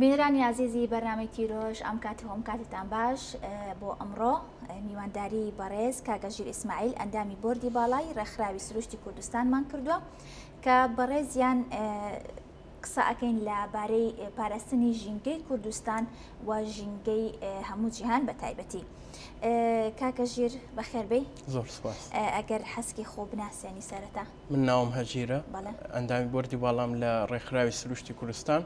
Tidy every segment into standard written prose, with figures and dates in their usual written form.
بینرانی عزیزی بەرنامەی تیرۆژ ئەم کاتەوە کاتتان باش بۆ ئەمڕۆ میوانداری بەڕێز کاگەژیر ئیسماعیل ئەندامی بۆردی باڵای ڕێکخراوی سروشتی کوردستانمان کردووە کە بەڕێزیان قسە ئەکەین لەبارەی پاراستنی ژینگەی کوردستان و ژینگەی هەموو جیهان بە تایبەتی. کاکەژیر بەخێربەی. زۆر سپاس. ئەگەر حەسکی خۆ بناسیێنی سەرەتا. من ناوم هەژیرە، ئەندامی بۆردی باڵام لە ڕێکخراوی سروشتی کوردستان،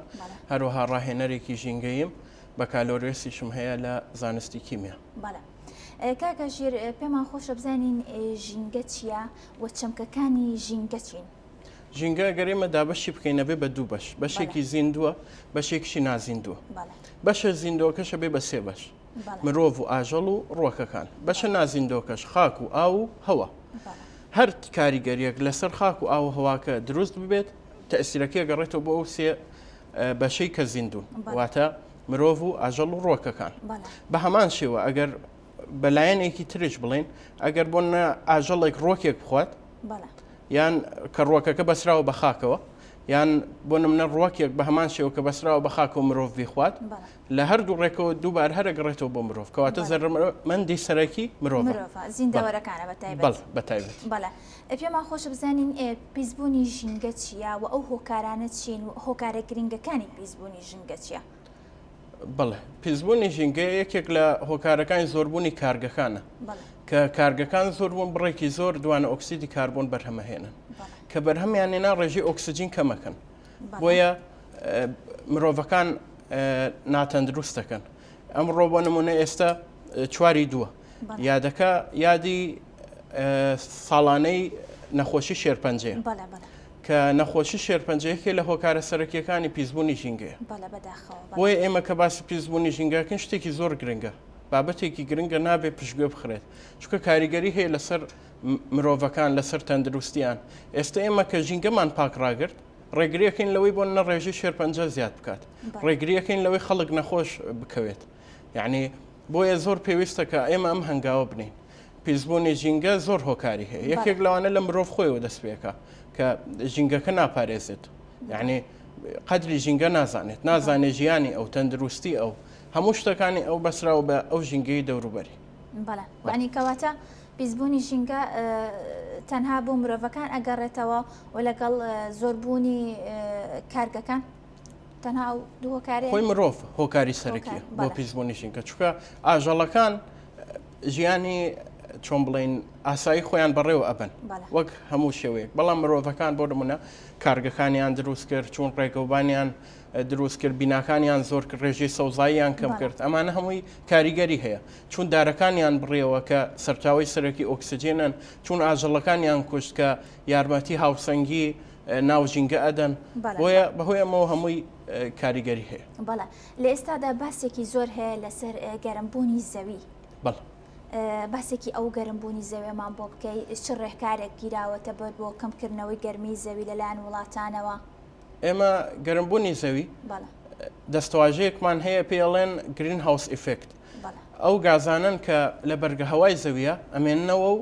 هەروەها ڕاهێنەرێکی ژینگەیم بە کالۆرێسیشم هەیە لە زانستی کیمیا. بەڵێ. کاکەژیر پێمان خۆشە بزانین ژینگە چییە و چەمکەکانی ژینگە چین؟ ژینگە ئەگەر ئێمە دابەشی بکەینە بێ بە دوو بەش، بەشێکی زیندووە، بەشێکیشی نازیندووە. بەشە زیندۆکەشە بێ بە سێ بەش، مرۆڤ و ئاژەڵ و ڕۆکەکان. بەشە نازیندۆکەش خاک و ئاو و هەوا. هەر کاریگەریەک لەسەر خاک و ئاو و هەواکە دروست ببێت تەئسیرەکەی گەڕێتەوە بۆ ئەو سێ بەشەی کە زیندوون، واتە مرۆڤ و ئاژەڵ و ڕۆکەکان. بە هەمان شێوە ئەگەر بەلایەنێکی ترش بڵێن ئەگەر بۆ ئاژەڵێک ڕۆکێک بخوات یان کە ڕۆکەکە بەسراوە بە خاکەوە، یان بۆ نمونە ڕۆکێک بە هەمان شێوە کە بەسراوە بە خاکە و مرۆڤ بیخوات، لە هەردوو ڕێکەوە دووبار هەرە گەڕێتەوە بۆ مرۆڤ، کەواتە زەرمەندی سەرەکی مرۆڤە زیندەوەرەکانە بەتایبەت. بەڵێ. پێمان خۆشە بزانین پیسبوونی ژینگە چییە و ئەو هۆکارانە چین و هۆکارە گرنگەکانی پیسبوونی ژینگە چییە؟ بەڵێ، پیسبوونی ژینگە یەکێک لە هۆکارەکانی زۆربوونی کارگەکانە کە کارگەکان زۆربوون بڕێکی زۆر دوانە ئۆکسیدی کاربۆن بەرهەمەهێنن کە بەرهەمیان هێنا ڕێژەی ئۆکسجین کەمەکەن، بۆیە مرۆڤەکان ناتەندروستەکەن. ئەمڕۆ بۆ نمونە ئێستا چواری دووە یادەکە یادی ساڵانەی نەخۆشی شێرپەنجەیە کە نەخۆشی شێرپەنجەیەکی لە هۆکارە سەرەکیەکانی پیسبوونی ژینگەیە. بۆیە ئێمە کە باسی پیسبوونی ژینگەکەن شتێکی زۆر گرنگە، بابەتێکی گرنگە نابێت پشتگوێ بخرێت، چونکە کاریگەری هەیە لەسەر مرۆڤەکان لەسەر تەندروستیان. ئێستا ئێمە کە ژینگەمان پاک ڕاگرت ڕێگریەکەین لەوەی بۆ نەڕێژی شێرپەنجە زیاد بکات، ڕێگریەکەین لەوەی خەڵک نەخۆش بکەوێت. یعنی بۆیە زۆر پێویستە کە ئێمە ئەم هەنگاوە بنین. پیسبوونی ژینگە زۆر هۆکاری هەیە، یەکێک لەوانە لە مرۆڤ خۆیەوە دەست پێکە کە ژینگەکە ناپارێزێت، یعنی قەدری ژینگە نازانێت ژیانی ئەو تەندروستی ئەو هەموو شتەکانی ئەو بەسراوە بە ئەو ژینگەی دەوروبەری. بەڵێ، وانی کەواتە پیسبوونی ژینگە تەنها بۆ مرۆڤەکان ئەگەڕێتەوە و لەگەڵ زۆربوونی کارگەکان تەنها ئەو دوو هۆکارەیە؟ خۆی مرۆڤ هۆکاری سەرەکیە بۆ پیسبوونی ژینگە، چونکە ئاژەڵەکان ژیانی چۆن بڵێن ئاسایی خۆیان بەڕێوە ئەبن وەک هەموو شێوەیەک، بەڵام مرۆڤەکان بۆ نمونە کارگەکانیان دروست کرد، چون ڕێگەوبانیان دروست کرد، بیناکانیان زۆر کرد، ڕێژەی سەوزاییان کەم کرد، ئەمانە هەمووی کاریگەری هەیە، چون دارەکانیان بڕێەوە کە سەرچاوی سەرەکی ئۆکسجێنن، چون ئاژەڵەکانیان کوشت کە یارمەتی هاوسەنگی ناو ژینگە ئەدەن، بۆیە بەهۆی ئەمەوە هەمووی کاریگەری هەیە. بەڵێ، لە ئێستادا باسێکی زۆر هەیە لەسەر گەرمبوونی زەوی. باسێکی ئەو گەرمبوونی زەوێمان بۆ بکەی چ ڕێکارێک گیراوەتە بۆ کەمکردنەوەی گەرمی زەوی لەلایەن وڵاتانەوە؟ ئێمە گەرمبوونی زەوی دەستەواژەیەکمان هەیە پێڵێن گرین هاوس ئیفکت. ئەو گازانن کە لە بەرگە هەوای زەویە ئەمێننەوە و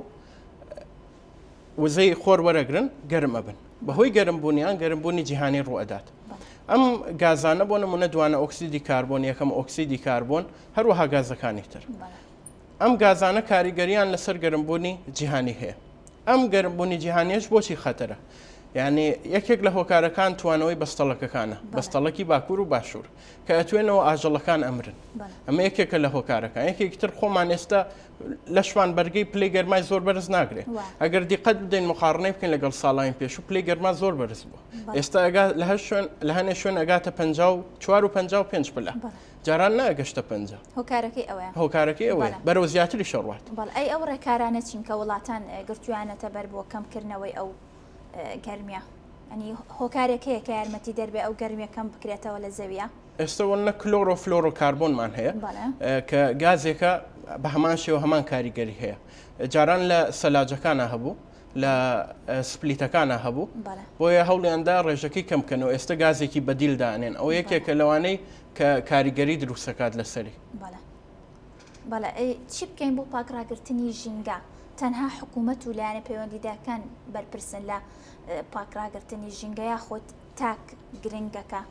وزەی خۆر وەرەگرن گەرم ئەبن، بەهۆی گەرمبوونیان گەرمبوونی جیهانی ڕوئەدات. ئەم گازانە بۆ نمونە دوانە ئۆکسیدی کاربۆن، یەکەم ئۆکسیدی کاربۆن، هەروەها گازەکانی تر. ئەم گازانە کاریگەریان لەسەر گەرمبوونی جیهانی هەیە. ئەم گەرمبوونی جیهانیش بۆچی خەتەرە؟ یعنی یەکێک لە هۆکارەکان توانەوەی بەستەڵەکەکانە، بەستەڵەکی باکوور و باشوور کە ئەتوێنەوە ئاژەڵەکان ئەمرن. ئەمە یەکێکە لە هۆکارەکان. یەکێکی تر خۆمان ئێستا لەشمان بەرگەی پلەی گەرمای زۆر بەرز ناگرێت. ئەگەر دیقەت بدەین مقارنەی بکەین لەگەڵ ساڵین پێشوو پلەی گەرما زۆر بەرز بووە. ئێستا لە هەنێ شوێن ئەگاتە 54 و 55 پلە. جاران ناگەشتە 50. هۆکارەکەی ئەوەیە بەرەو زیاتری شەڕوات. ئەی ئەو ڕێکارانە چین کە وڵاتان گرتوویانەتە بەر بۆ کەمکردنەوەی ئەو گەرمیە؟ ئەنی هۆکارێکەیە کە یارمەتی دەربێ ئەو گەرمیەکەم بکرێتەوە لە زەویە؟ ئێستا وەنە کلۆرۆ فلۆرۆ کاربۆنمان هەیە کە گازێکە بە هەمان شێوە هەمان کاریگەری هەیە. جاران لە سەلاجەکانە هەبوو، لە سپلیتەکانە هەبوو، بۆیە هەوڵیاندا ڕێژەکەی کەمکەنەوە. ئێستا گازێکی بەدیل دانێن، ئەو یەکێکە لەوانەی کە کاریگەری دروستەکات لەسەری. بەڵێ، چی بکەین بۆ پاکڕاگرتنی ژینگە؟ تەنها حکوومەت و لایەنە پەیوەندیدارەکان بەرپرسن لە پاکڕاگرتنی ژینگە یاخۆت تاک گرنگەکە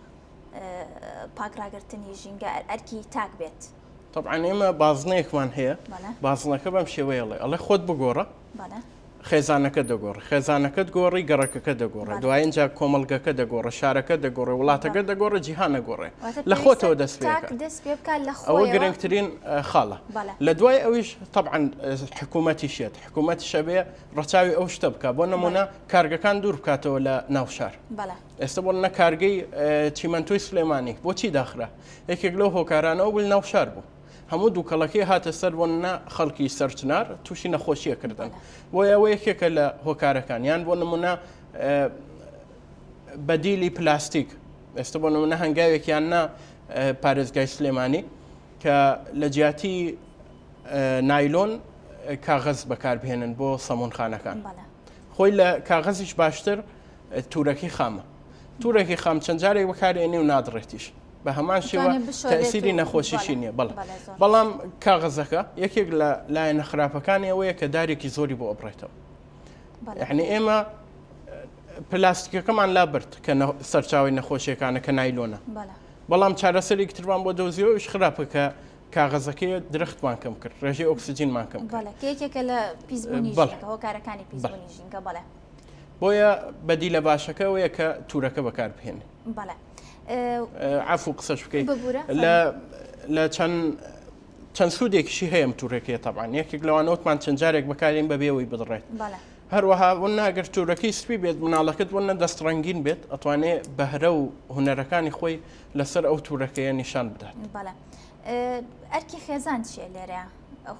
پاکراگرتنی ژینگە ئەرکی تاک بێت. طبعا ئێمە بازنەیەکمان هەیە بازنەکە بەم شێوەیەڵێ ئەڵێ خۆت بگۆڕە خێزانەکە دەگۆڕ خێزانەکەت گۆڕی گەڕەکەەکە دەگۆڕە دوای اینجا کۆمەلگەکە دەگۆڕە شارەکە دەگۆڕێ وڵاتەکە دەگۆڕە جیهانە گۆڕێ لە خۆتەوە دەست ئەوە گرنگترین خاڵە لە دوای ئەویش طبعا حکوومەتی شێت حکوومەتی شەبێ ڕەچاوی ئەو شتە بکە بۆ نمونە کارگەکان دوور بکاتەوە لە ناوشار ئێستا بۆ نە کارگەی چیمەنتۆی سلێمانی بۆچی داخرا یەکێک لەو هۆکارانەوە بوو ناوشار بوو هەموو دووکەڵەکەی هاتە سەر بۆنە خەڵکی سەرچنار تووشی نەخۆشیەکردن بۆ ئەوە یەکێکە لە هۆکارەکان یان بۆ نمونە بەدیلی پلاستیک ئێستا بۆ نمونە هەنگاوێکیان نا پارێزگای سلێمانی کە لە جیاتی نایلۆن کاغەز بەکاربهێنن بۆ سەمونخانەکان خۆی لە کاغەزیش باشتر تورەکی خامە تورێکی خام چەند جارێک بەکارێنی و نادڕێتیش بە هەمان شێوە تەسیری نەخۆشیشی نییە بەڵام کاغەزەکە یەکێک لە لایەنە خراپەکانی ئەوەیە کە دارێکی زۆری بۆ ئەبڕێتەوە یعنی ئێمە پلاستیکەکەمان لابرد کە سەرچاوی نەخۆشیەکانە کە نایلۆنە بەڵام چارەسەرێکی تروان بۆ دۆزیەوەش خراپە کە کاغەزەکەی درختمان کەم کرد ڕێژەی ئۆکسسیجینمان کەم یەکێکە لە پیسبوونی هۆکارەکانی پیسبوونی ژینگە بەڵێ بۆیە بەدی لە باشەکەەوەیە کە تورەکە بەکاربهێنێ عفو قسەش بکەیت لە چەند سوودێکیشی هەیەم توورەکەی تەبعاان یەکێک لەوانەوتمان چەند جارێک بەکارین بەبێەوەی بدڕێت هەروەها وەنا ئەگەر توورەکەی سپی بێت مناڵەکەت وەنە دەستڕەنگین بێت ئەتوانێت بەهرە و هوەرەکانی خۆی لەسەر ئەو توورەکەیە نیشان بدات ئەرکی خێزان چیە لێرە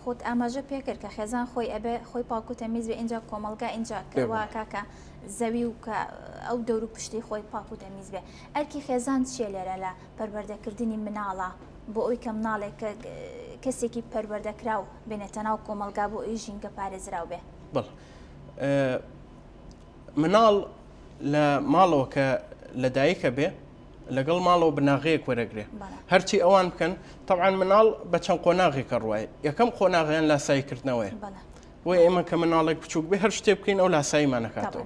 خۆت ئاماژە پێکرد کە خێزان خۆی ئەبێ خۆی پاکوتەمیز بێ اینجا کۆمەلگا اینجا کەوا کاکە زەوی و کە ئەو دەور و پشتی خۆی پاکوتەمیز بێ ئەرکی خێزان چیە لێرە لە پەروەردەکردنی مناڵە بۆ ئەوی کە مناڵێک کەسێکی پەروەردەکرا و بێنێتە ناو کۆمەلگا بۆ ئەوی ژینگە پارێزراو بێ مناڵ لە ماڵەوە کە لەدایکە بێ لەگەڵ ماڵەوە بناغەیەک وەرەگرێ هەرچی ئەوان بکەن طبعاان مناڵ بە چەند قۆناغێکە ڕوایە یەکەم قۆناغیان لاساییکردنەوەی بۆی ئێمە کە مناڵێک بچووک بێ هەر شتێ بکەین ئەو لاساییمانەکاتەوە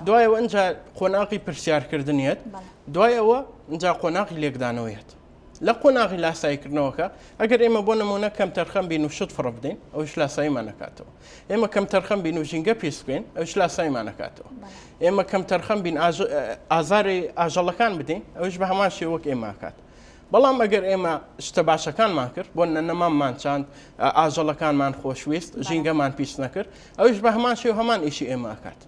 دوایەوە ئەجا قۆناغی پرسیارکردنیەت دوایەوە ئەجا قۆناغی لێکدانەوەیەت لە قۆناغی لاساییکردنەوەکە ئەگەر ئێمە بۆ نمونە کەم تەرخەم بین و شت فڕ بدەین ئەوش لاساییمانەکاتەوە ئێمە کەم تەرخەم بین و ژینگە پێس بکەین ئەوش لاساییمانەکاتەوە ئێمە کەم تەرخەم بین ئازاری ئاژەڵەکان بدەین ئەوش بە هەمان شێوەک ئێماکات بەڵام ئەگەر ئێمە شتە باشەکانمان کرد بۆ نەمامان چاند ئاژەڵەکانمان خۆشویست ژینگەمان پیس نەکرد ئەوش بە هەمان شێو هەمان ئیشی ئێماکات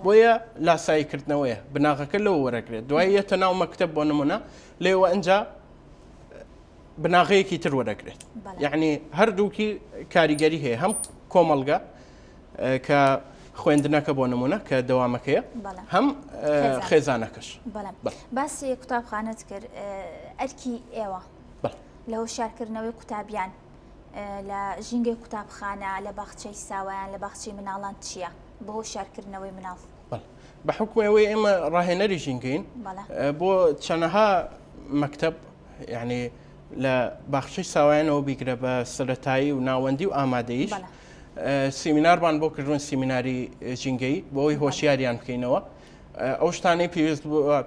بۆیە لاساییکردنەوەیە بناغەکە لەوە وەرەگرێت دوای یەتە ناو مەکتەب بۆ نمونە لێوە ئەنجا بناغەیەکی تر وەرەگرێت یعنی هەردووکی کاریگەری هەیە هەم کۆمەلگا کە خوێندنەکە بۆ نمونە کە دەوامەکەیە هەم خێزانەکەش باسی قوتابخانەت کرد ئەرکی ئێوە لە هۆشیارکردنەوەی قوتابیان لە ژینگەی قوتابخانە لە باخچەی ساوایان لە باخچەی مناڵان چییە بە هۆشیارکردنەوەی مناڵ بە حکومەوەی ئێمە ڕاهێنەری ژینگەین بۆ چەنەها مەکتەب یعنی لە باخچەی ساوایانەوە بیگرە بە سەرەتایی و ناوەندی و ئامادەیش سیمینارمان بۆ کردوون سیمیناری ژینگەی بۆ ئەوی هۆشیاریان بکەینەوە ئەو شتانەی پێویست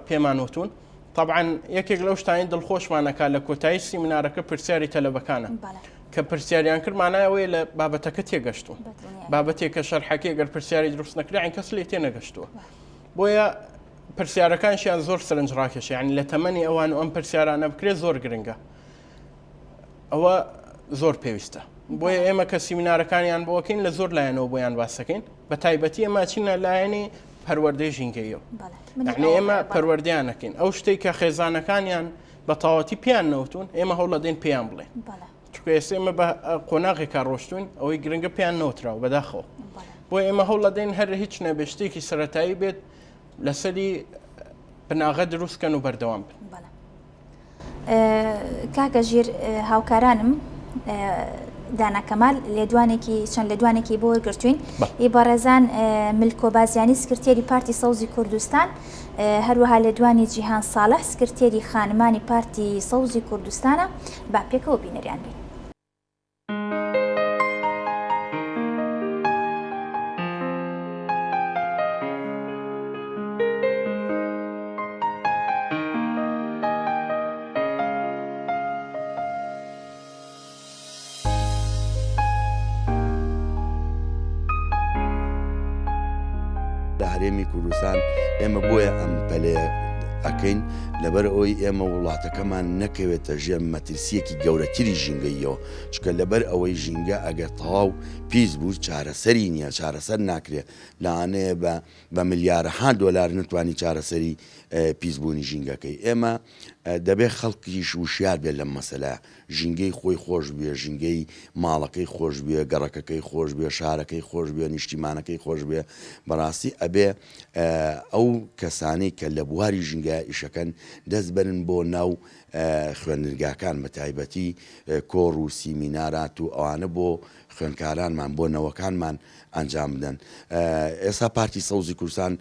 پێمان وتون طبعا یەکێک لەو شتانی دڵخۆشمانەکە لە کۆتایی سیمینارەکە پرسیاری تەلەبەکانە کە پرسیاریان کردمانایەوەی لە بابەتەکە تێگەشتوون بابەتێک کە شەرحەکەی گەر پرسیاری دروست نەکراین کەس لێ تێنەگەشتووە بۆیە پرسیارەکانشیان زۆر سەرنجڕاکێشە یعنی لە تەمەنی ئەوان و ئەم پرسیارانە بکرێت زۆر گرنگە ئەوە زۆر پێویستە بۆیە ئێمە کە سیمینارەکانیان بۆکەین لە زۆر لایەنەوە بۆیان باسەکەین بە تایبەتی ئەمە چینە لایەنی پەروەردەی ژینگەیەوە یعنی ئێمە پەروەردەیانەکەین ئەو شتێک کە خێزانەکانیان بە تاواتی پیان نەوتون ئێمە هەوڵ دەدەین پێیان بڵێن چونکە ئێمە بە قۆناغێکا ڕۆشتوین ئەوەی گرنگە پیان نەوتراوە بەداخەوە بۆ ئێمە هەوڵ دەدەین هەر هیچ نەبێ شتێکی سەرەتایی بێت لەسەری بناغە دروستکەن و بەردەوام بن کاکە ژیر هاوکارانم دانا کەمال لێدوانێکی چەند لێدوانێکی بۆ وەرگرتوین ئیبارەزان ملکۆبازیانی سکرتێری پارتی سەوزی کوردستان هەروەها لێدوانی جیهان ساڵح سکرتێری خانمانی پارتی سەوزی کوردستانە با پێکەوە بینەریان بین هەرێمی کوردستان ئێمە بۆیە ئەم پەلەیە ئەکەین لەبەر ئەوەی ئێمە وڵاتەکەمان نەکەوێتە ژێر مەترسیەکی گەورەتری ژینگەیەوە چکە لەبەر ئەوەی ژینگە ئەگەر تەواو پیس بوو چارەسەری نییە چارەسەر ناکرێت لەوانەیە بە ملیارەها دۆلار نتوانی چارەسەری پیسبوونی ژینگەکەی ئێمە دەبێت خەڵکیش وشیار بێت لەم مەسەلە ژینگەی خۆی خۆش بێ ژینگەی ماڵەکەی خۆش بێ گەڕەکەکەی خۆش بێ شارەکەی خۆش بێ نیشتیمانەکەی خۆش بێ بەڕاستی ئەبێ ئەو کەسانەی کە لە بواری ژینگە ئیشەکەن دەست بەرن بۆ ناو خوێندنگاکان بە تایبەتی کۆڕ و سیمینارات و ئەوانە بۆ خوێندکارانمان بۆ نەوەکانمان ئەنجام بدەن ئێستا پارتی سەوزی کوردستان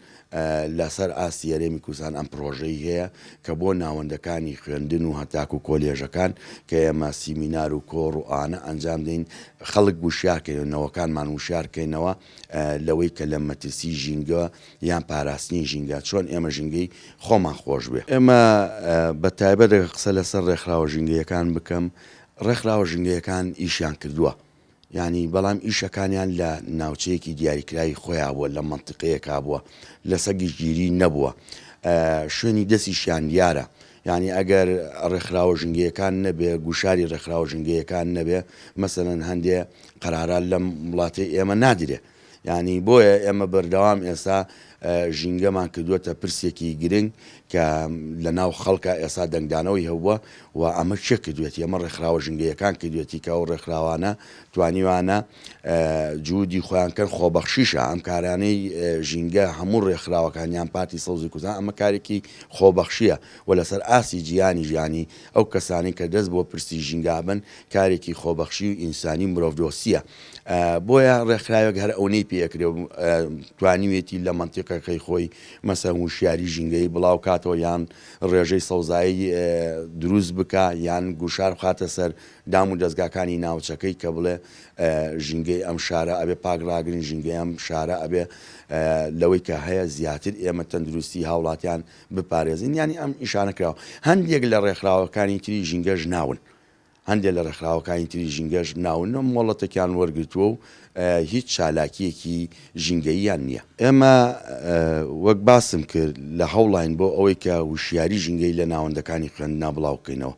لەسەر ئاستی هەرێمی کوردستان ئەم پرۆژەی هەیە کە بۆ ناوەندەکانی خوێندن و هەتاکو و کۆلێژەکان کە ئێمە سیمینار و کۆڕ و ئانە ئەنجام دەین خەڵک وشارکەینەوەکانمان وشارکەینەوە لەوەی کە لە مەترسی ژینگە یان پاراستنی ژینگە چۆن ئێمە ژینگەی خۆمان خۆش بێ ئێمە بە تایبەت قسە لەسەر ڕێکخراوە ژینگەیەکان بکەم ڕێکخراوە ژینگەیەکان ئیشیان کردووە یعنی بەڵام ئیشەکانیان لە ناوچەیەکی دیاریکراوی خۆیان بووە لە منتیقەیەکا بووە لە سەگی گیری نەبووە شوێنی دەستیشیان دیارە یعنی ئەگەر ڕێکخراوە ژینگەیەکان نەبێ گوشاری ڕێکخراوە ژینگەیەکان نەبێ مەسەلەن هەندێ قەرارات لەم وڵاتی ئێمە نادرێ یعنی بۆیە ئێمە بەردەوام ئێستا ژینگەمان کردووەتە پرسێکی گرنگ کە لە ناو خەڵکە ئێستا دەنگدانەوەی هەبووە و ئەمە چێ کردوێتی ئەمە ڕێکخراوە ژینگەیەکان کردوێتی کە ئەو ڕێکخراوانە توانیوانە جوودی خۆیانکەن خۆبەخشیشە ئەم کارانەی ژینگە هەموو ڕێکخراوەکانیان پارتی سەوزی کوردستان ئەمە کارێکی خۆبەخشیە و لەسەر ئاسی ژیانی ئەو کەسانی کە دەست بۆ پرسی ژینگا بن کارێکی خۆبەخشی و ئینسانی مرۆڤدۆسیە بۆیە ڕێکخراوێک هەر ئەوەی پێکرێ توانیوێتی لە منتیقەکەی خۆی مەسەن وشیاری ژینگەی بڵاو کاتەوە یان ڕێژەی سەوزایی دروست بکە یان گوشار بخاتە سەر دام و دەستگاکانی ناوچەکەی کە بڵێ ژینگەی ئەم شارە ئەبێ پاکڕاگرین ژینگەی ئەم شارە ئەبێ لەوەی کە هەیە زیاتر ئێمە تەندروستی هاوڵاتیان بپارێزین ینی ئەم ئیشانە کراوە هەندێک لە ڕێکخراوەکانی تری ژینگەش ناون هەندێک لە ڕێکخراوەکانی تری ژینگەش ناون مۆڵەتێکیان وەرگرتووە و هیچ چالاکیەکی ژینگەییان نییە ئێمە وەک باسم کرد لە هەوڵین بۆ ئەوەی کە وشیاری ژینگەی لە ناوەندەکانی خوێندنا بڵاو بکەینەوە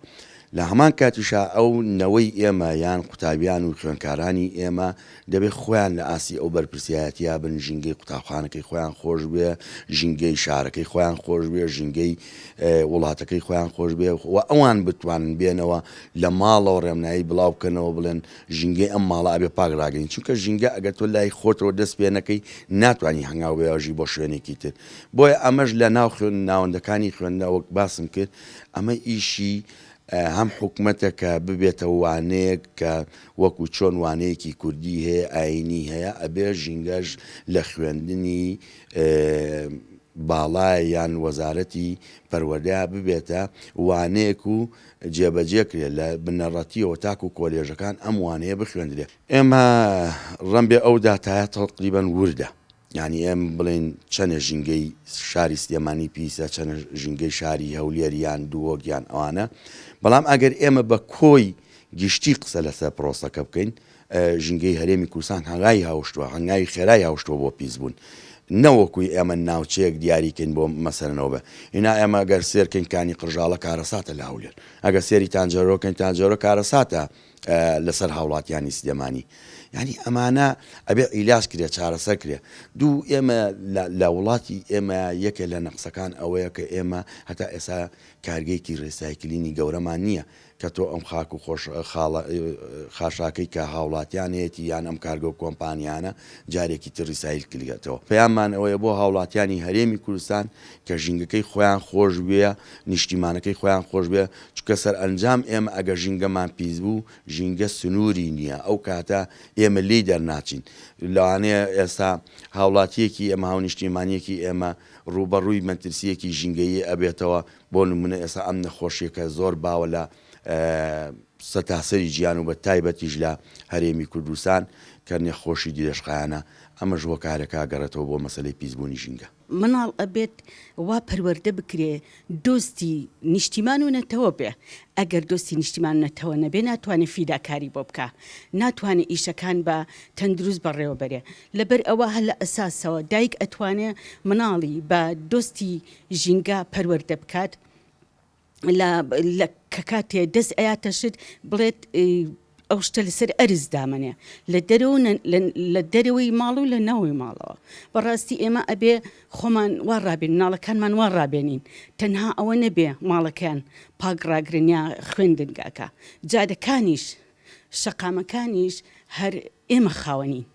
لە هەمان کاتیشا ئەو نەوەی ئێمە یان قوتابیان و خوێندکارانی ئێمە دەبێت خۆیان لە ئاسی ئەو بەرپرسیایەتیا بن ژینگەی قوتابخانەکەی خۆیان خۆش بێ ژینگەی شارەکەی خۆیان خۆش بێ ژینگەی وڵاتەکەی خۆیان خۆش بێ و ئەوان بتوانن بێنەوە لە ماڵەوە ڕێمنایی بڵاو بکەنەوە بڵێن ژینگەی ئەم ماڵە ئەبێ پاکڕاگەین چونکە ژینگە ئەگەر تۆ لای خۆتەوە دەست پێ نەکەی ناتوانانی هەنگاو بێژی بۆ شوێنێکی تر بۆیە ئەمەش لە ناو ناوەندەکانی خوێندنەوە وەک باسم کرد ئەمە ئیشی هەم حکومەتە کە ببێتە وانەیەک کە وەکو چۆن وانەیەکی کوردی هەیە ئاینی هەیە ئەبێ ژینگەش لە خوێندنی باڵای یان وەزارەتی پەروەردە ببێتە وانەیەک و جێبەجێکرێت لە بنەڕەتیەوە تاکو و کۆلێژەکان ئەم وانەیە بخوێندرێ ئێمە ڕەنبێ ئەو داتایە تەقریبەن وردە یعنی ئێم بڵێن چەنە ژینگەی شاری سلێمانی پیسە چەنە ژینگەی شاری هەولێریان دووەگیان ئەوانە بەڵام ئەگەر ئێمە بە کۆی گشتی قسە لەسەر پرۆسەکە بکەین ژینگەی هەرێمی کوردستان هەنگاوی هاوشتووە هەنگاوی خێرای هاوشتووە بۆ پیسبوون نەوەکوی ئێمە ناوچەیەک دیاریکەین بۆ مەسەرەوە بە هینا ئێمە ئەگەر سێرکەین کانی قژاڵە کارەساتە لە هەولێر ئەگەر سێری تانجەرۆکەین تانجەرۆ کارەساتە لەسەر هاوڵاتیانی سلێمانی یعنی ئەمانە ئەبێ ئیلاج کرێ چارەسەر کرێ دوو ئێمە لە وڵاتی ئێمە یەکێ لە نەقسەکان ئەوەیە کە ئێمە هەتا ئێستا کارگەیەکی ڕێسایکلینی گەورەمان نییە کە تۆ ئەم خاک و خاشاکەی کە هاوڵاتیانێتی یان ئەم کارگە و کۆمپانیانە جارێکی تر ریسایل کلیگەتەوە پەیامان ئەوەیە بۆ هاوڵاتیانی هەرێمی کوردستان کە ژینگەکەی خۆیان خۆش بێ نیشتیمانەکەی خۆیان خۆش بێ چکە سەر ئەنجام ئێمە ئەگەر ژینگەمان پیس بوو ژینگە سنووری نییە ئەو کاتە ئێمە لی دەرناچین لەوانەیە ئێستا هاوڵاتیەکی ئێمە هاونیشتیمانیەکی ئێمە ڕوبەڕووی مەترسیەکی ژینگەیی ئەبێتەوە بۆ نمونە ئێستا ئەم نەخۆشیەکە زۆر باوە لە سەتاسەری گیان و بە تایبەتیش لە هەرێمی کوردستان کە نەخۆشی دیرەشقایانە ئەمە ژوە کارەکە گەڕێتەوە بۆ مەسەلەی پیسبوونی ژینگە مناڵ ئەبێت وا پەروەردە بکرێ دۆستی نیشتیمان و نەتەوە بێ ئەگەر دۆستی نیشتیمان نەتەوە نەبێ ناتوانێت فیداکاری بۆ بکە ناتوانێت ئیشەکان بە تەندروست بەڕێوە بەرێ لەبەر ئەوە هەر لە ئەساسەوە دایک ئەتوانێ مناڵی بە دۆستی ژینگە پەروەردە بکات کە کاتێ دەست ئەیاتە شت بڵێت ئەو شتە لەسەر ئەرز دامەنێ لە دەرەوەی ماڵ و لە ناوی ماڵەوە بەڕاستی ئێمە ئەبێ خۆمان وا ڕابێن ناڵەکانمان وا ڕابێنین تەنها ئەوە نەبێ ماڵەکان پاگڕاگرنیا خوێندنگاکە جادەکانیش شەقامەکانیش هەر ئێمە خاوەنین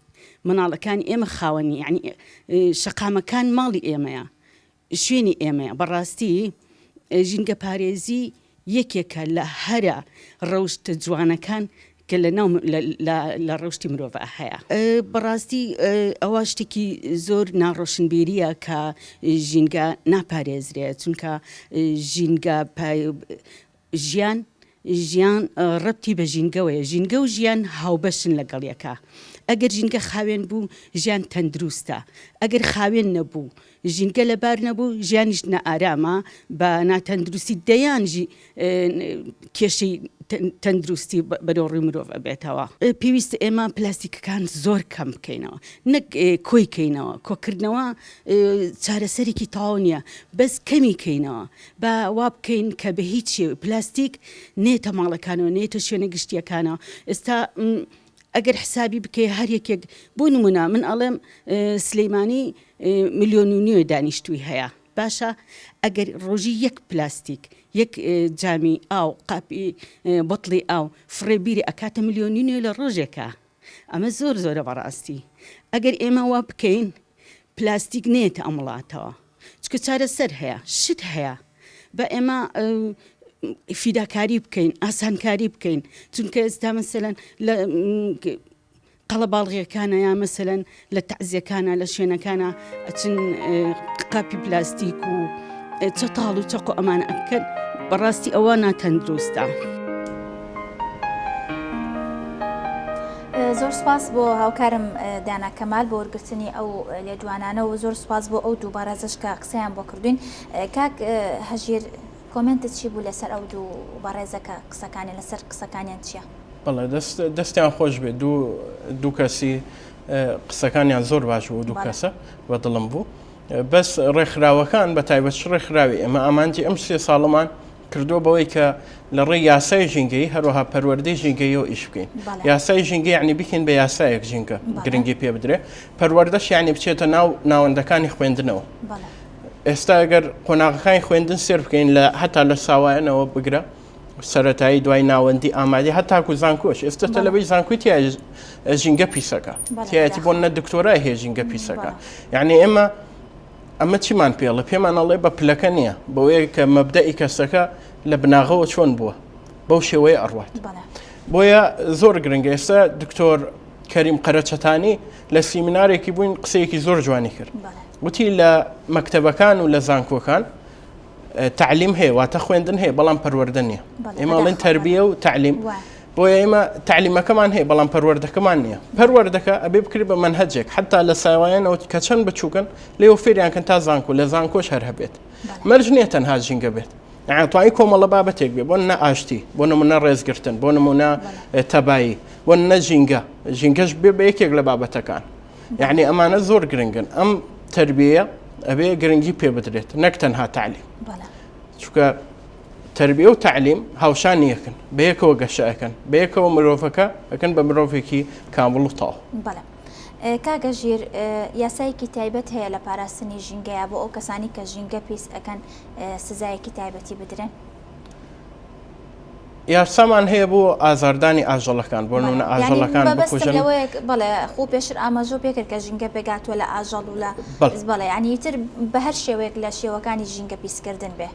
مناڵەکانی ئێمە خاوەنی یعنی شەقامەکان ماڵی ئێمەیە شوێنی ئێمەیە بەڕاستی ژینگە پارێزی یەکێکە لە هەرە ڕەوشتە جوانەکان کە لە ڕەوشتی مرۆڤ هەیە بەڕاستی ئەوە شتێکی زۆر ناڕۆشنبیریە کە ژینگە ناپارێزرێت چونکە ژینگە ژیان ڕەبتی بە ژینگەوەیە ژینگە و ژیان هاوبەشن لەگەڵ یەکە ئەگەر ژینگە خاوێن بوو ژیان تەندروستە ئەگەر خاوێن نەبوو ژینگە لەبار نەبوو ژیانیش نەئارامە بە ناتەندروستی دەیان کێشەی تەندروستی بەرەوڕووی مرۆڤ ئەبێتەوە پێویستە ئێمە پلاستیکەکان زۆر کەم بکەینەوە نەک کۆی کەینەوە کۆکردنەوە چارەسەرێکی تەواو نییە بەس کەمی کەینەوە بە وا بکەین کە بە هیچ شێوە پلاستیک نێتە ماڵەکانەوە نێتە شوێنە گشتیەکانەوە ئێستا ئەگەر حسابی بکەی هەر یەکێک بۆ نمونە من ئەڵێم سلەیمانی 1.5 ملیۆن دانیشتووی هەیە باشە ئەگەر ڕۆژی یەک پلاستیک یەک جامی ئاو قاپی بۆتڵی ئاو فڕێبیری ئەکاتە 1.5 ملیۆن لە ڕۆژێکە ئەمە زۆر زۆرە بەڕاستی ئەگەر ئێمە وا بکەین پلاستیک نێتە ئەم وڵاتەوە چکە چارەسەر هەیە شت هەیە بە ئێمە فیداکاری بکەین ئاسانکاری بکەین چونکە ئێستا مەسەلەن لە قەڵەباڵغیەکانە یا مەسەلەن لە تەعزیەکانە لە شوێنەکانە ئەچن قاپی پلاستیک و چەتاڵ و چەق و ئەمانە ئەکەن بەڕاستی ئەوە ناتەندروستە. زۆر سپاس بۆ هاوکارم دانا کەمال بۆ وەرگرتنی ئەو لێدوانانە و زۆر سپاس بۆ ئەو دوو بەڕێزش کە قسەیان بۆ کردوین. کاک هەژیر کۆمنتت چی بوو لەسەر ئەو دوو بەڕێزەکە قسەکانی لەسەر قسەکانیان چییە؟ بەڵێ دەستیان خۆش بێت دوو کەسی قسەکانیان زۆر باش بوو دوو کەسە بە دڵم بوو بەس ڕێکخراوەکان بە تایبەت ڕێکخراوی ئێمە ئامانجی ئەم 3 ساڵەمان کردو بەوەی کە لە ڕێی یاسای ژینگەی هەروەها پەروەردەی ژینگەیەوە ئیش بکەین یاسای ژینگە یعنی بکەین بە یاسایەک ژینگە گرنگی پێ بدرێ پەروەردەش یعنی بچێتە ناو ناوەندەکانی خوێندنەوە ئێستا ئەگەر قۆناغەکانی خوێندن سێر بکەین لە هەتا لە ساوایەنەوە بگرە سەرەتایی دوای ناوەندی ئامادی هەتاکو زانکۆش ئێستا تەلەبەی زانکۆی تیا ژینگە پیسەکە تایەتی بۆ نە دکتۆرای هەیە ژینگە پیسەکە یعنی ئەمە چیمان پێڵە پێمان ئەڵێ بە پلەکە نییە بەوەیە کە مەبدەئی کەسەکە لە بناغەوە چۆن بووە بەو شێوەیە ئەڕوات بۆیە زۆر گرنگە ئێستا دکتۆر کەریم قەرەچەتانی لە سیمینارێکی بووین قسەیەکی زۆر جوانی کرد وتی لە مەکتەبەکان و لە زانکۆکان تعلیم هەیە واتە خوێندن هەیە بەڵام پەروەردە نییە ئێمە ئەڵێن تەربیە و تعلیم بۆیە ئێمە تعلیمەکەمان هەیە بەڵام پەروەردەکەمان نییە پەروەردەکە ئەبێ بکری بە منهەجێک حتا لە ساوایەنەوە کە چەند بچووکن لێوە فێریانکەن تا زانکۆ لە زانکۆش هەر هەبێت مەرج نییە تەنها ژینگە بێت توانی کۆمەڵە بابەتێک بێ بۆ نە ئاشتی بۆ نمونە ڕێزگرتن بۆ نمونە تەبایی بۆ نە ژینگەش بێ بە یەکێک لە بابەتەکان یعنی ئەمانە زۆر گرنگن ئەم تربیە ئەبێ گرنگی پێ بدرێت نەک تەنها تعلیم چونکە تربیە و تعلیم هاوشان یەکن بە یەکەوە گەشەکەن بە یەکەوە مرۆڤەکە ئەکەن بە مرۆڤێکی کامڵ و تاو. کاگە ژیر یاسایەکی تایبەت هەیە لە پاراستنی ژینگەیە بۆ ئەو کەسانی کە ژینگە پیس ئەەکەن سزایەکی تایبەتی بدرێن؟ یاسامان هەیە بۆ ئازاردانی ئاژەڵەکان بۆ نمونە ئاژەڵەکان بکوژن بەڵێ خۆ پێشتر ئاماژۆ پێکرد کە ژینگە پێگاتوە لە ئاژەڵ و لە بەڵێ ینی تر بە هەر شێوەیەک لە شێوەکانی ژینگە پیسکردن بێ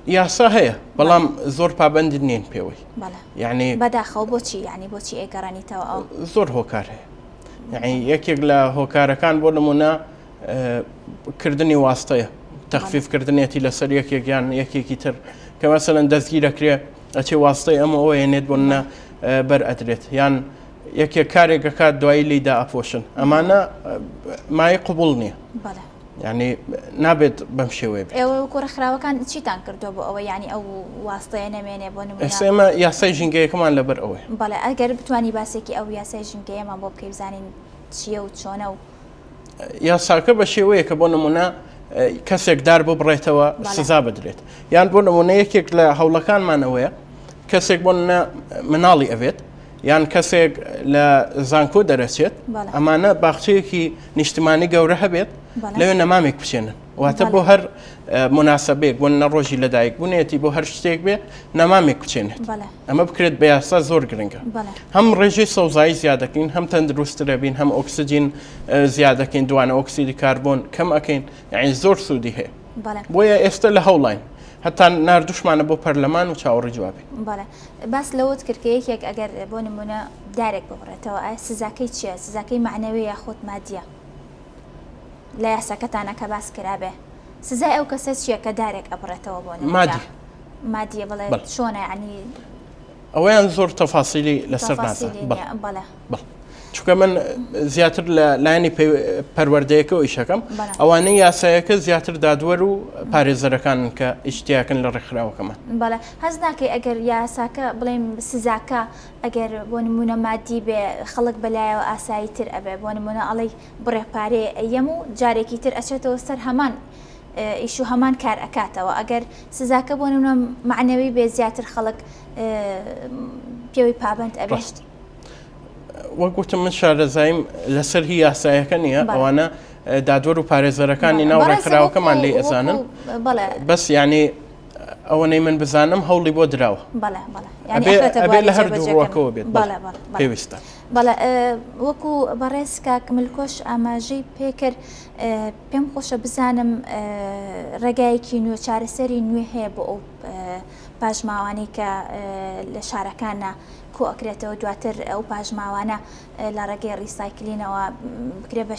یاسا هەیە بەڵام زۆر پابەندی نین پێوەی یعنی بەداخەوە بۆچی ینی بۆچی ئێگەڕانیتەوە ئەو زۆر هۆکار هەیە یعنی یەکێک لە هۆکارەکان بۆ نمونە کردنی واستەیە تەخفیفکردنێتی لەسەر یەکێکیان یەکێکی تر کە مەسەلەن دەستگیرەکرێ ئەچێ واستەی ئەمەوە هێنێت بۆنە بەر ئەدرێت یان یەکێک کارێکەکە دوایی لیدا ئەپۆشن ئەمانە مای قوبوڵ نییە يعني نابێت بەم شێوەیە بێت. ئێوە وەکو ڕێکخراوەکان چیتان کردو بۆ ئەوە ینی ئەو واستەیە نەمێنێ بۆ نمونە؟ ئێمە یاسای ژینگەیەکەمان لەبەر ئەوەی. بەڵێ ئەگەر بتوانی باسێکی ئەو یاسای ژینگەیەمان بۆ بکەی بزانین چییە و چۆنە و یاساکە بە شێوەیە کە بۆ نمونە کەسێک دار بۆ بڕێتەوە سزا بدرێت یان بۆ نمونە یەکێک لە هەوڵەکانمانەوەیە کەسێک بۆ مناڵی ئەوێت یان کەسێک لە زانکۆ دەرەچێت ئەمانە باخچەیەکی نیشتمانی گەورە هەبێت لەوێ نەمامێک بچێنن واتە بۆ هەر مناسبەیەک بۆ نەڕۆژی لەدایک بوونێتی بۆ هەر شتێک بێ نەمامێک بچێنێت ئەمە بکرێت بە یاسا زۆر گرنگە هەم ڕێژەی سەوزایی زیادەکەین هەم تەندروسترە بین هەم ئۆکسجین زیادەکەین دوانە ئۆکسیدی کاربۆن کەم ئەەکەین یعنی زۆر سوودی هەیە بۆیە ئێستا لە هەوڵین هەتا نردوشمانە بۆ پەرلەمان و چاوەڕی جوابێ. بەڵێ باس لەوت کردکەیەکێک ئەگەر بۆ نمونە دارێک ببڕێتەوە ئایا سزاکەی چییە؟ سزاکەی معنەوی یاخود مادیە لە یاساکەتانە کە باس کرابێ سزای ئەو کەسە چییە کە دارێک ئەبڕێتەوە بۆ مادیە بڵێ چۆنە ینی ئەوەیان زۆر تەفاسیلی لەسەر بەڵێ چونکە من زیاتر لە لایەنی پەروەردەیەکەوە ئیشەکەم ئەوانەی یاسایەکە زیاتر دادوەر و پارێزەرەکان کە ئیشتیاکەن لە ڕێکخراوەکەمان. بەڵێ هەز ناکەی ئەگەر یاساکە بڵێم سزاکە ئەگەر بۆ نمونە مادی بێ خەڵک بەلایەوە ئاسایی تر ئەبێ بۆ نمونە ئەڵەی بڕێپارێ ئەیەم و جارێکی تر ئەچێتەوە سەر هەمان ئیش و هەمان کار ئەکاتەوە ئەگەر سزاکە بۆ نمونە معنەوی بێ زیاتر خەڵک پێوەی پابند ئەبێت. وەگوتم من شارەزاییم لەسەر هی یاسایەکە نییە ئەوانە دادوەر و پارێزەرەکانی ناو ڕێکخراوەکەمان لێ ئەزانن بەس یعنی ئەوەنەی من بزانم هەوڵی بۆ دراوە ئەبێ لە هەردوو ڕۆکەوە بێت پێویستە. بەڵێ وەکو بەڕێز کاک ملکۆش ئاماژەی پێکرد پێم خۆشە بزانم ڕێگایەکی نوێ چارەسەری نوێ هەیە بۆ ئەو پاژماوانەی کە لە شارەکانە کۆ ئەکرێتەوە دواتر ئەو پاژماوانە لە ڕێگەی ڕیسایکلینەوە بکرێ بە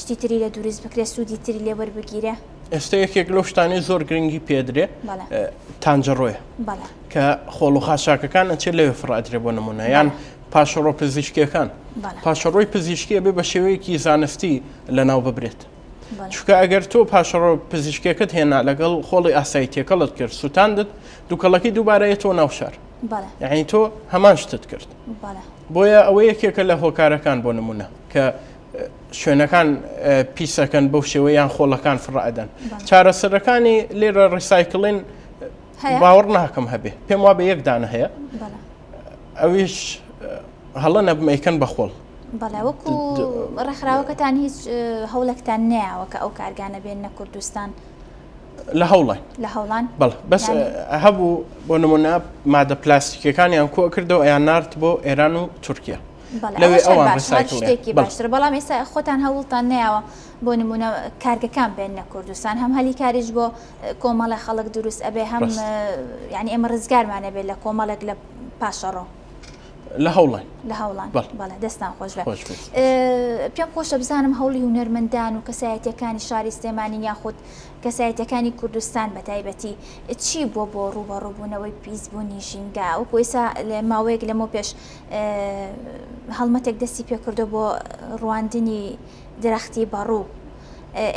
شتی تری لە دوورست بکرێت سوودی تری لێ وەربگیرێ. ئێستا یەکێک لەو شتانی زۆر گرنگی پێدرێ تانجەڕۆیە کە خۆڵ و خاشاکەکان ئەچێت لەوێ فڕادرێ بۆ نمونە یان پاشەڕۆ پزیشکیەکان پاشەڕۆی پزیشکیە بێ بە شێوەیەکی زانستی لەناو ببرێت چونکە ئەگەر تۆ پاشەڕۆ پزیشکەکەت هێنا لەگەڵ خۆڵی ئاسایی تێکەڵت کرد سووتاندت دووکەڵەکەی دووبارەیەتەوە ناو شار یعنی تۆ هەمان شتت کرد بۆیە ئەوە یەکێکە لە هۆکارەکان بۆ نمونە کە شوێنەکان پیسەکەن بەو شێوەیان خۆڵەکان فڕائدەن چارەسەرەکانی لێرە ڕیسایکلین باوەڕ ناکەم هەبێ پێم وا بە یەکدانە هەیە ئەویش هەڵە نەبمەیکەن بە خۆڵ. بەڵێ وەکو ڕێکخراوەکەتان هیچ هەوڵێکتان نەیەوە کە ئەو کارگانە بێنە کوردستان لە هەوڵین لە هەوڵان بەڵ بەس هەبوو بۆ نمونە مادە پلاستیکەکانیان کۆ کردەوە ئەیان نارد بۆ ئێران و تورکیا لەوێ ئەوان شتێکی باشتر بەڵام ئێستا خۆتان هەوڵتان نەیەوە بۆ نمونە کارگەکان بێنە کوردستان هەم هەلی کاریش بۆ کۆمەڵە خەڵک دروست ئەبێ هەم یعنی ئێمە ڕزگارمانە بێت لە کۆمەڵێک لە پاشەڕۆ لە هەوڵین لە هەوڵان بەڵێ دەستان خۆش بێ. پێم خۆشە بزانم هەوڵی هونەرمەندان و کەسایەتیەکانی شاری سلێمانی یاخود کەسایەتەکانی کوردستان بە تایبەتی چی بۆ ڕوبەڕووبوونەوەی پیسبوونی ژینگە وەکو ئێستا لە ماوەیەک لەمە پێش هەڵمەتێک دەستی پێکردو بۆ ڕواندنی درەختی بەڕوو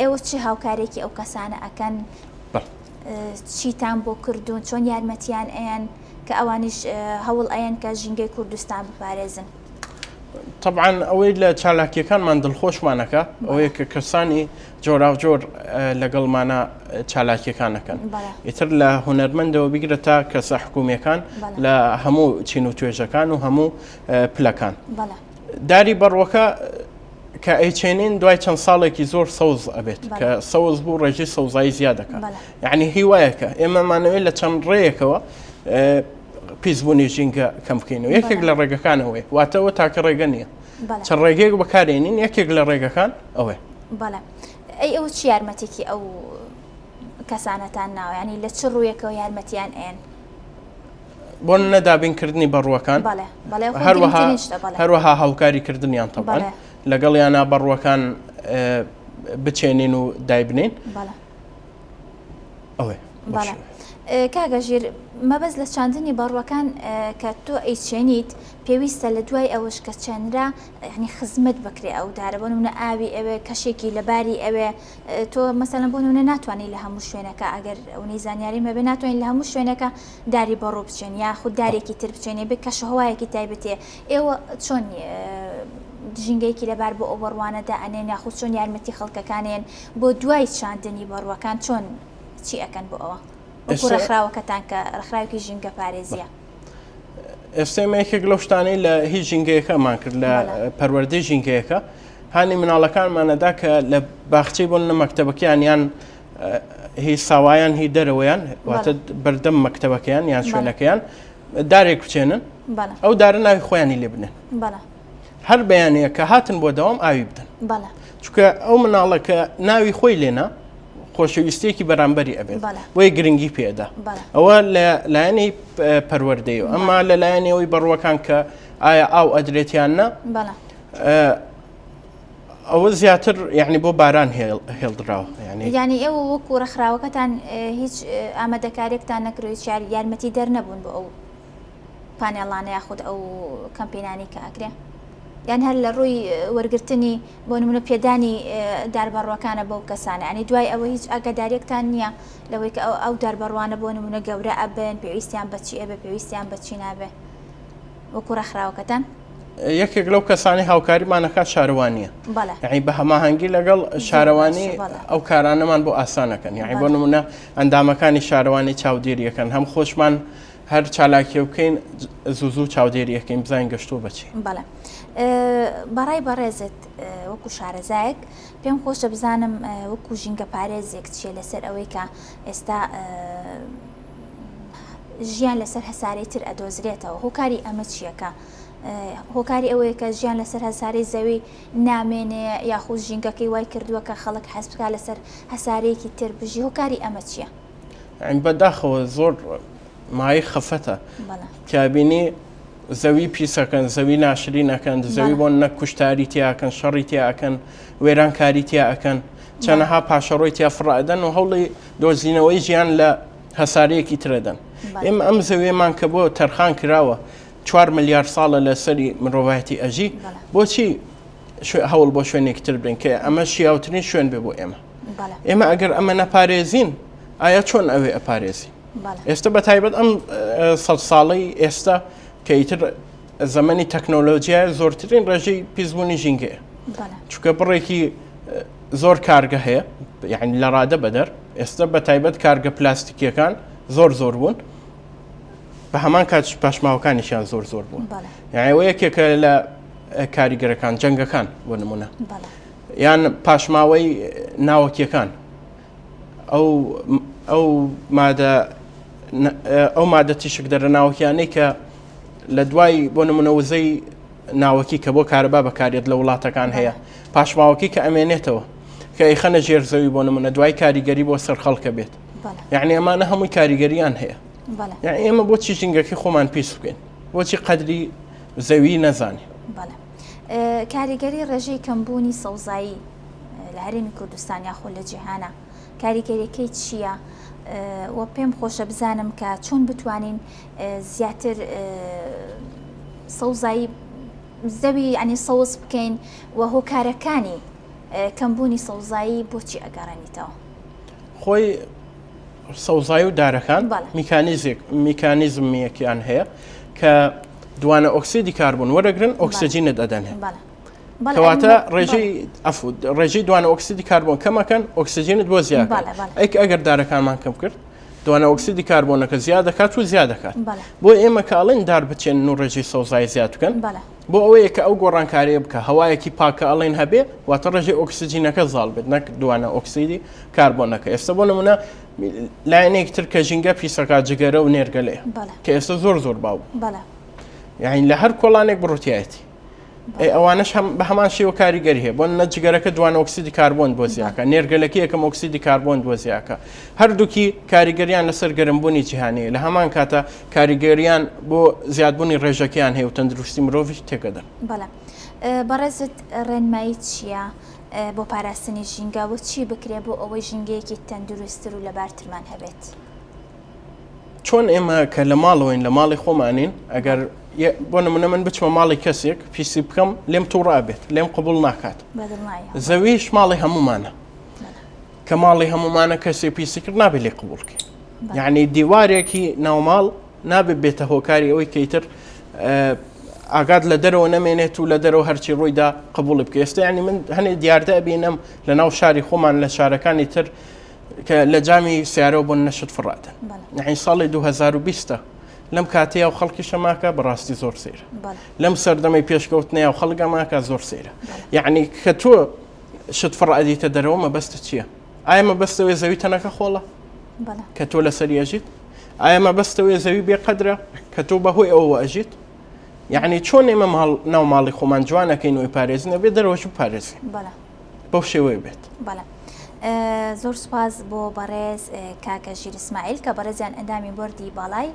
ئێوە چی هاوکارێکی ئەو کەسانە ئەکەن چیتان بۆ کردوون چۆن یارمەتیان ئەیان کە ئەوانیش هەوڵ ئەیان کە ژینگەی کوردستان بپارێزن؟ طبعاً ئەوەی لە چالاکیەکانمان دڵخۆشمانەکە ئەوەیە کە کەسانی جۆراوجۆر لەگەڵمانە چالاکیەکانەکەن ئیتر لە هونەرمەندەوە بیگرە تا کەسە حکوومیەکان لە هەموو چین و توێژەکان و هەموو پلەکان داری بەڕوەکە کە ئەیچێنین دوای چەند ساڵێکی زۆر سەوز ئەبێت کە سەوز بوو ڕێژی سەوزایی زیادەکە یعنی هیوایەکە ئێمەمانەوەی لە چەند ڕێیەکەوە پیسبوونی ژینگە کەم بکەینەوە یەکێک لە ڕێگەکانەوەی واتەوە تاکە ڕێگە نییە چەند ڕێگەیەک بەکارێنین یەکێک لە ڕێگەکان ئەوێ. بەڵێ ئەی ئەو چی یارمەتێکی ئەو کەسانەتان ناوە ینی لە چ ڕوویەکەوە یارمەتیان ئێن بۆ نەدابینکردنی بەڕوەکان هەروەها هاوکاریکردنیان تەبان لەگەڵ یانە بەڕوەکان بچێنین و دایبنین ئەوێ. کاگەژیر مەبەست لە چاندنی بەڕوەکان کە تۆ ئەیچێنیت پێویستە لە دوای ئەوەش کە چەندرا ینی خزمەت بکرێ ئەو دارە بۆ نمونە ئاوی ئەوێ کەشێکی لەباری ئەوێ تۆ مەسەلەن بۆ نمونە ناتوانانی لە هەموو شوێنەکە ئەگەر ئەوەی زانیاری مەبێ ناتوانین لە هەموو شوێنەکە داری بەڕوو بچێن یا خود دارێکی تر بچێنێ بێ کەشەهوایەکی تایبەتێ ئێوە چۆن ژینگەیەکی لەبار بۆ ئەو بەڕوانەدا ئەنێن یاخود چۆن یارمەتی خەڵکەکانیان بۆ دوای چاندنی بەڕوەکان چۆن چی ئەکەن بۆ ئەوە ڕێکخراوەکەتان کە ڕێکخراوێکی ژینگە پارێزیە ئێستا یەکێک لەو شتانەی لە هیچ ژینگەیەکەمان کرد لە پەروەردەی ژینگەیەکە هانی مناڵەکانمانەدا کە لە باخچەی بۆن لە مەکتەبەکەیان یان هی ساوایان هی دەرەوەیان واتە بەردەم مەکتەبەکەیان یان شوێنەکەیان دارێک بچێنن ئەو دارە ناوی خۆیانی لێ بنێن هەر بەیانەیە کە هاتن بۆ دەوام ئاوی بدەن چونکە ئەو مناڵە کە ناوی خۆی لێنە خۆشەویستێکی بەرامبەری ئەبێت بۆی گرنگی پێدا ئەوە لە لایەنی پەروەردەیەوە ئەمما لە لایەنەوەی بەڕوەکان کە ئایا ئاو ئەدرێتیاننا ئەوە زیاتر یعنی بۆ باران هێڵدراوە ینی ئێوە وەکو ڕێکخراوەکەتان هیچ ئامادەکارێکتان نەکرێت یارمەتی دەرنەبوون بۆ ئەو پانێڵانە یاخود ئەو کەمپینانی کە ئەکرێ یان هەر لە ڕووی وەرگرتنی بۆ نمونە پێدانی داربەڕوەکانە بەو کەسانە ئەنی دوای ئەوە هیچ ئاگاداریەکتان نییە لەوەی کە ئەو داربەڕوانە بۆ نمونە گەورە ئەبن پێویستیان بەچی ئەبێ پێویستیان بەچی نابێ وەکو ڕێکخراوەکەتان یەکێک لەو کەسانی هاوکاریمانەکە شارەوانیە یعنی بە هەماهەنگی لەگەڵ شارەوانی ئەو کارانەمان بۆ ئاسانەکەن یعنی بۆ نمونە ئەندامەکانی شارەوانی چاودێریەکەن هەم خۆشمان هەر چالاکیە بکەین زوو چاودێریەکەین بزانین گەشتۆ بچی بەڕای بەڕێزت وەکو شارەزایەک پێم خۆشە بزانم وەکو ژینگە پارێزێک چیە لەسەر ئەوەی کە ئێستا ژیان لەسەر هەسارەی تر ئەدۆزرێتەوە هۆکاری ئەمە چیەکە هۆکاری ئەوەیە کە ژیان لەسەر هەسارەی زەوی نامێنێ یاخود ژینگەکەی وای کردووە کە خەڵک حەز بکات لەسەر هەسارەیەکی تر بژی هۆکاری ئەمە چییە؟ بەداخەوە زۆر مای خەفەتە کابینی زەوی پیسەکەن زەوی ناشری نەکەن زەوی بۆن نەک کوشتاری تیاکەن شەڕی تیاکەن وێرانکاری تیاکەن چەندەها پاشەڕۆی تیا فڕائدەن و هەوڵی دۆزینەوەی ژیان لە هەسارەیەکی ترەدەن ئێمە ئەم زەویێمان کە بۆ تەرخان کراوە 4 ملیار ساڵە لەسەری مرۆڤایەتی ئەژی بۆچی هەوڵ بۆ شوێنێکی تر بن کە ئەمە شیاوترین شوێن بێ بۆ ئێمە ئێمە ئەگەر ئەمە نەپارێزین ئایا چۆن ئەوێ ئەپارێزی ئێستا بە تایبەت ئەم 100 ساڵەی ئێستا کە ئیتر زەمەنی تەکنۆلۆژیای زۆرترین ڕێژەی پیسبوونی ژینگەیە چونکە بڕێکی زۆر کارگە هەیە یعنی لە ڕادە بەدەر ئێستا بە تایبەت کارگە پلاستیکیەکان زۆر بوون بە هەمان کات پاشماوەکانیشیان زۆر بوون یعنی ئەوە یەکێکە لە کاریگەرەکان جەنگەکان بۆ نمونە یان پاشماوەی ناوەکیەکان ئەو مادە تیشک دەرە ناوەکیانەی کە لە دوای بۆ نمونە وزەی ناوەکی کە بۆ کارەبا بەکارێت لە وڵاتەکان هەیە پاشماوەکی کە ئەمێنێتەوە کە ئەیخەنە ژێر زەوی بۆ نمونە دوای کاریگەری بۆ سەر خەڵکە بێت یعنی ئەمانە هەمووی کاریگەریان هەیە یعنی ئێمە بۆچی ژینگەکەی خۆمان پیس بکەین بۆچی قەدری زەوی نەزانی کاریگەری ڕێژەی کەمبوونی سەوزایی لە هەرێمی کوردستان یاخۆ لە جیهانە کاریگەریەکەی چییە و پێم خۆشە بزانم کە چۆن بتوانین زیاتر سەوزایی زەوی ینی سەوز بکەین و هۆکارەکانی کەمبوونی سەوزایی بۆچی ئەگەڕێنیتەوە خۆی سەوزایی و دارەکان میکانیزمێکیان هەیە کە دوانە ئۆکسیدی کاربوون وەرەگرن ئۆکسجینت ئەدەنێ کەواتە ڕێژەی دوانە ئۆکسیدی کاربۆن کەمەکەن ئۆکسجینت بۆ زیادکە ئەگەر دارەکانمان کەم کرد دوانە ئۆکسیدی کاربۆنەکە زیاد دەکات و زیاد دەکات بۆ ئێمە کاڵین دار بچێن و ڕێژەی سەوزایی زیاد بکەن بۆ ئەوەیە کە ئەو گۆڕانکاریە بکە هەوایەکی پاکە ئەڵێن هەبێ واتە ڕێژەی ئۆکسجینەکە زاڵ بێت نەک دوانە ئۆکسیدی کاربۆنەکە ئێستا بۆ نمونە لایەنێک تر کە ژینگە پیسەکە جگەرە و نێرگەلەیە کە ئێستا زۆر باو یعنی لە هەر کۆڵانێک بڕوتایەتی ئەوانش بە هەمان شێوە کاریگەری هەیە بۆ نەجگەرەکە دوانە ئۆکسیدی کاربۆن بۆ زیاکە نێرگەلەکە یەکەم ئۆکسیدی کاربۆن بۆ زیاکە هەردووکی کاریگەریان لەسەر گەرمبوونی جیهانەیە لە هەمان کاتە کاریگەریان بۆ زیادبوونی ڕێژەکەیان هەیە و تەندروستی مرۆڤیش تێکەدەن بەڕێزت ڕێنمایی چییە بۆ پاراستنی ژینگە و چی بکرێ بۆ ئەوەی ژینگەیەکی تەندروستتر و لەبارترمان هەبێت چۆن ئێمە کە لە ماڵەوەین لە ماڵی خۆمانین ئەگەر بۆ نمونە من بچمە ماڵی کەسێک پیسی بکەم لێم تووڕابێت لێم قبول ناکات زەویش ماڵی هەمومانە کە ماڵی هەمومانە کەسێ پیسی کرد نابێت لێ قبولکە یعنی دیوارێکی ناوماڵ نابێت بێتە هۆکاری ئەوەی کەیتر ئاگات لە دەرەوە نەمێنێت و لە دەرەوە هەرچی ڕوویدا قبول بکە ئێستا ینی من هەنێ دیاردە بینم لە ناو شاری خۆمان لە شارەکانی تر کە لە جامی سیارەوە بۆ نەشت فڕاتن یعنی ساڵی 2020 لەم کاتەیە و خەڵکی شەماکە بەڕاستی زۆر سێرە لەم سەردەمەی پێشکەوتنەیە و خەڵگەماکە زۆر سێرە یعنی کە تۆ شت فڕعدیتە دەرەوە مەبەستە چییە؟ ئایا مەبەستەوەی زەوی تەنەکە خۆڵە کە تۆ لەسەر ئەژیت؟ ئایا مەبەستەوەی زەوی بێقەدرە کە تۆ بەهۆی ئەوە ئەژیت؟ یعنی چۆن ئێمە ناو ماڵی خۆمان جوانەکەین وی پارێزنە بێ دەرەوەش پارێزی بەو شێوەیە بێت. زۆر سوپاس بۆ بەڕێز کاکە ژیر ئیسماعیل کە بەڕێزیان ئەندامی بردی باڵای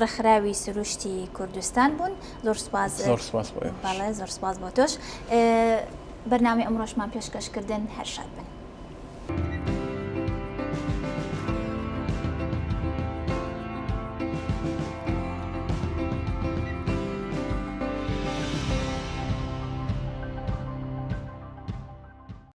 ڕێکخراوی سروشتی کوردستان بوون. زۆر سوپاس زۆر سوپاس بۆ تۆش. بەرنامەی ئەمڕۆشمان پێشکەشکردن هەر شاد بن.